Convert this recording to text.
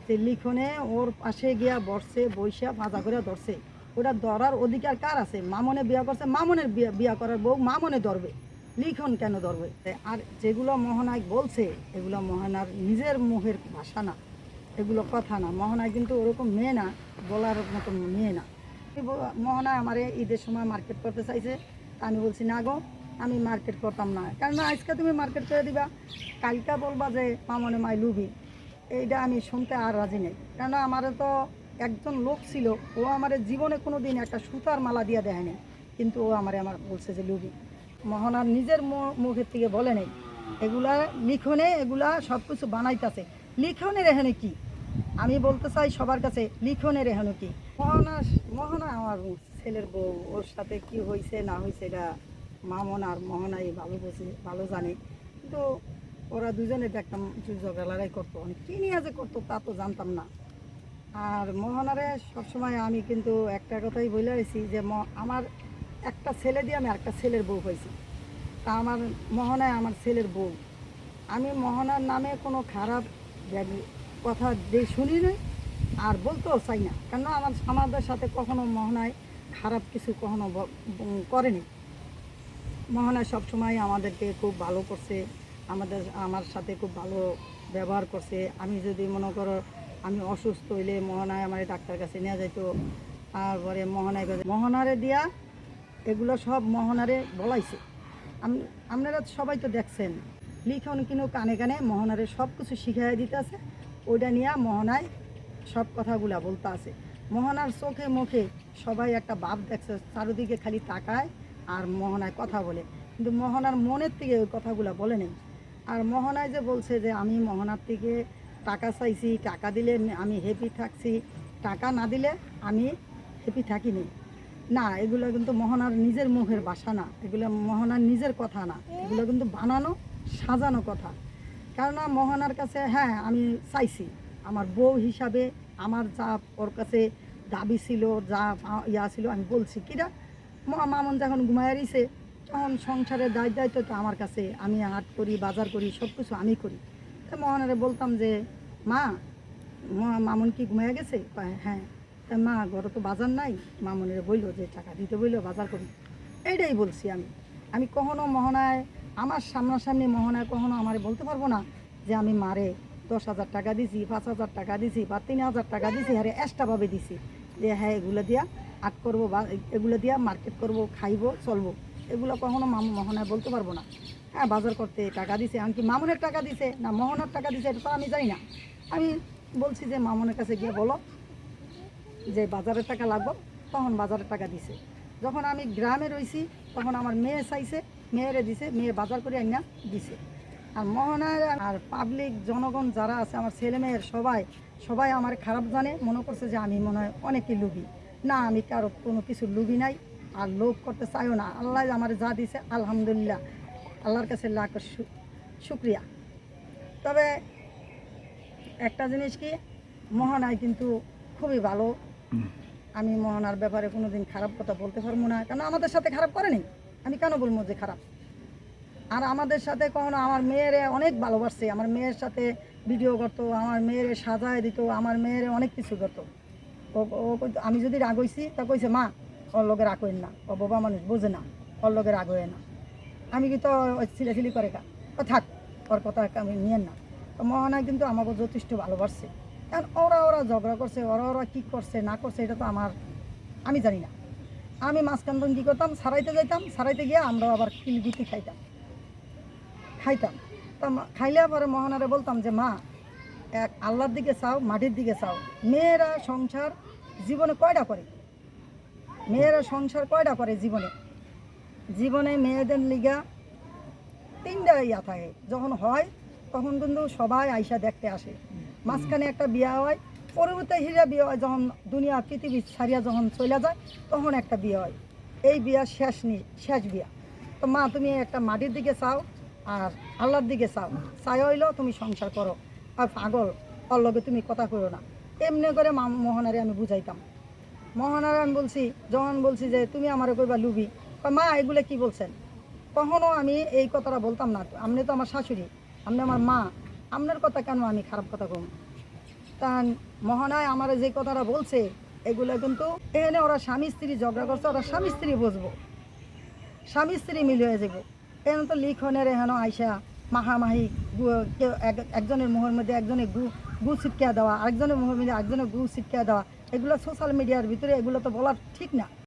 যে লিখনে ওর পাশে গিয়া বসছে, বৈশা ভাজা করে ধরছে। ওটা ধরার অধিকার কার আছে? মামনে বিয়া করছে, মামনের বিয়া করার বউ মামনে ধরবে, লিখন কেন ধরবে? আর যেগুলো মোহনায় বলছে এগুলো মোহনার নিজের মুখের ভাষা না, এগুলো কথা না। মোহনায় কিন্তু ওরকম মেয়ে না, বলার মতো মেয়ে না। মোহনায় আমার ঈদের সময় মার্কেট করতে চাইছে, তা আমি বলছি না গো, আমি মার্কেট করতাম না। কারণ আজকে তুমি মার্কেট করে দিবা, কালকা বলবা যে মামনে মাই লুবি। এইটা আমি শুনতে আর রাজি নেই। কেন আমার তো একজন লোক ছিল, ও আমার জীবনে কোনো দিন একটা সুতার মালা দিয়ে দেয়নি, কিন্তু ও আমার বলছে যে লুবি। মোহনার নিজের মুখের থেকে বলে নেই, এগুলা লিখনে, এগুলা সব কিছু বানাইতেছে। লিখনের এখানে কি? আমি বলতে চাই সবার কাছে, লিখনের এখানে কি? মোহনা মোহনা আমার ছেলের বউ, ওর সাথে কি হয়েছে না হয়েছে এটা মামন আর মোহনাই ভালো বোঝে, ভালো জানে। কিন্তু ওরা দুজনে দেখতাম ঝগড়া লড়াই করতো, অনেক কী নিয়ে যে করতো তা তো জানতাম না। আর মোহনারে সবসময় আমি কিন্তু একটা কথাই বলে আসছি যে আমার একটা ছেলে দিয়ে আমি একটা ছেলের বউ হয়েছি, তা আমার মোহনায় আমার ছেলের বউ। আমি মোহনার নামে কোনো খারাপ কথা দিয়ে শুনি নাই, আর বলতেও চাই না। কেন আমাদের সাথে কখনো মোহনায় খারাপ কিছু কখনো করেনি। মোহনা সবসময় আমাদেরকে খুব ভালো করছে, আমার সাথে খুব ভালো ব্যবহার করছে। আমি যদি মনে করো আমি অসুস্থ হইলে মোহনায় আমার ডাক্তার কাছে নিয়ে যাইতো। তারপরে মোহনারে দিয়া এগুলো সব মোহনারে বলাইছে। আপনারা সবাই তো দেখছেন, লিখন কিনো কানে কানে মোহনারে সব কিছু শিখাই দিতে আছে। ওইটা নিয়ে মোহনায় সব কথাগুলা বলতে আছে। মোহনার চোখে মুখে সবাই একটা ভাব দেখছে, চারিদিকে খালি তাকায় আর মোহনায় কথা বলে, কিন্তু মোহনার মনের থেকে ওই কথাগুলো বলে নেই। আর মোহনায় যে বলছে যে আমি মোহনার থেকে টাকা চাইছি, টাকা দিলে আমি হ্যাপি থাকছি, টাকা না দিলে আমি হ্যাপি থাকিনি, না, এগুলো কিন্তু মোহনার নিজের মুখের ভাষা না, এগুলো মোহনার নিজের কথা না, এগুলো কিন্তু বানানো সাজানো কথা। কেননা মোহনার কাছে হ্যাঁ আমি চাইছি, আমার বউ হিসাবে আমার যা ওর কাছে দাবি ছিল, যা ইয়া ছিল, আমি বলছি কিরা মামন যখন ঘুমায় রইছে তখন সংসারের দায়িত্ব তো আমার কাছে, আমি হাট করি, বাজার করি, সব কিছু আমি করি। তো মোহনারে বলতাম যে মা, মামন কি ঘুমায় গেছে? হ্যাঁ। তা মা ঘরে তো বাজার নাই, মামনের বললো যে টাকা দিতে বললো বাজার করি। এইটাই বলছি আমি। আমি কখনো মোহনায়, আমার সামনাসামনি মোহনায় কখনো আমার বলতে পারবো না যে আমি মারে 10,000 টাকা দিছি, 5,000 টাকা দিছি বা 3,000 টাকা দিছি, আরে এক্সট্রাভাবে দিছি যে হ্যাঁ এগুলো দিয়া আট করবো বা এগুলো দিয়া মার্কেট করব, খাইবো, চলবো। এগুলো কখনো মোহনায় বলতে পারবো না। হ্যাঁ বাজার করতে টাকা দিছে, এমনকি মামুনের টাকা দিছে না মোহনার টাকা দিছে এটা তো আমি জানি না। আমি বলছি যে মামুনের কাছে গিয়ে বলো যে বাজারের টাকা লাগবো, তখন বাজারের টাকা দিছে। যখন আমি গ্রামে রয়েছি তখন আমার মেয়ে চাইছে, মেয়েরে দিছে, মেয়ে বাজার করে আইনা দিছে। আর মোহনার আর পাবলিক জনগণ যারা আছে, আমার ছেলে মেয়ের সবাই সবাই আমার খারাপ জানে, মনে করছে যে আমি মনে হয় অনেকই লুবি। না, আমি কারো কোনো কিছু লুবি নাই, আর লোভ করতে চাইও না। আল্লাহ আমার যা দিছে আলহামদুলিল্লাহ, আল্লাহর কাছে লাখ শুক্রিয়া। তবে একটা জিনিস কি, মোহনায় কিন্তু খুবই ভালো। আমি মোহনার ব্যাপারে কোনো দিন খারাপ কথা বলতে পারবো না, কেন আমাদের সাথে খারাপ করেনি, আমি কেন বলবো যে খারাপ। আর আমাদের সাথে কখনো আমার মেয়েরে অনেক ভালোবাসছে, আমার মেয়ের সাথে ভিডিও করতো, আমার মেয়েরে সাজায় দিত, আমার মেয়েরে অনেক কিছু করতো। ও ও আমি যদি রাগ হইছি তা কইছে মা ওর লোকের রাগ হইন না, ও বাবা মানুষ বোঝে না, ওর লোকের রাগ হয়ে না। আমি কিন্তু ছিলাছিলি করে ও থাক, ওর কথা আমি নিয়েন না। তো মোহনায় কিন্তু আমাকে যথেষ্ট ভালোবাসছে। কারণ ওরা ঝগড়া করছে, ওরা কী করছে না করছে এটা তো আমি জানি না। আমি মাঝখান কী করতাম, সারাইতে যাইতাম, সারাইতে গিয়ে আমরা আবার কিলগুতি খাইতাম। তা খাইলে পরে মোহনারে বলতাম যে মা, এক আল্লাহর দিকে চাও, মাটির দিকে চাও, মেয়েরা সংসার জীবনে কয়টা করে, মেয়েরা সংসার কয়টা করে জীবনে, জীবনে মেয়েদের লিগা 3টা ইয়া থাকে। যখন হয় তখন কিন্তু সবাই আইসা দেখতে আসে, মাঝখানে একটা বিয়া হয়, পরবর্তী হিরা বিয়ে হয় যখন দুনিয়া পৃথিবী ছাড়িয়া যখন চলে যায়, তখন একটা বিয়ে হয়। এই বিয়া শেষ বিয়া। তো মা তুমি একটা মাটির দিকে চাও আর আল্লাহর দিকে চাই হইলো তুমি সংসার করো, আর পাগল ওর লগে তুমি কথা কইও না। এমনি করে মোহনারে আমি বুঝাইতাম। মোহনারে আমি যখন বলছি যে তুমি আমারে কইবা লুবি, মা এগুলো কি বলছেন, কখনো আমি এই কথাটা বলতাম না। আপনি তো আমার শাশুড়ি, আপনি আমার মা, আপনার কথা কেন আমি খারাপ কথা কম। তা মহানায় আমার যে কথাটা বলছে এগুলো কিন্তু এখানে ওরা স্বামী স্ত্রী ঝগড়া করছে, ওরা স্বামী স্ত্রী বুঝবো, স্বামী স্ত্রী মিলে হয়ে যাবো। এখন তো লিখনের এখানে আইসা মাহামাহি কেউ একজনের মুখের মধ্যে একজনের গু ছিটকিয়া দেওয়া, আরেকজনের মুখের মধ্যে একজনের গু ছিটকিয়া দেওয়া, এগুলো সোশ্যাল মিডিয়ার ভিতরে এগুলো তো বলার ঠিক না।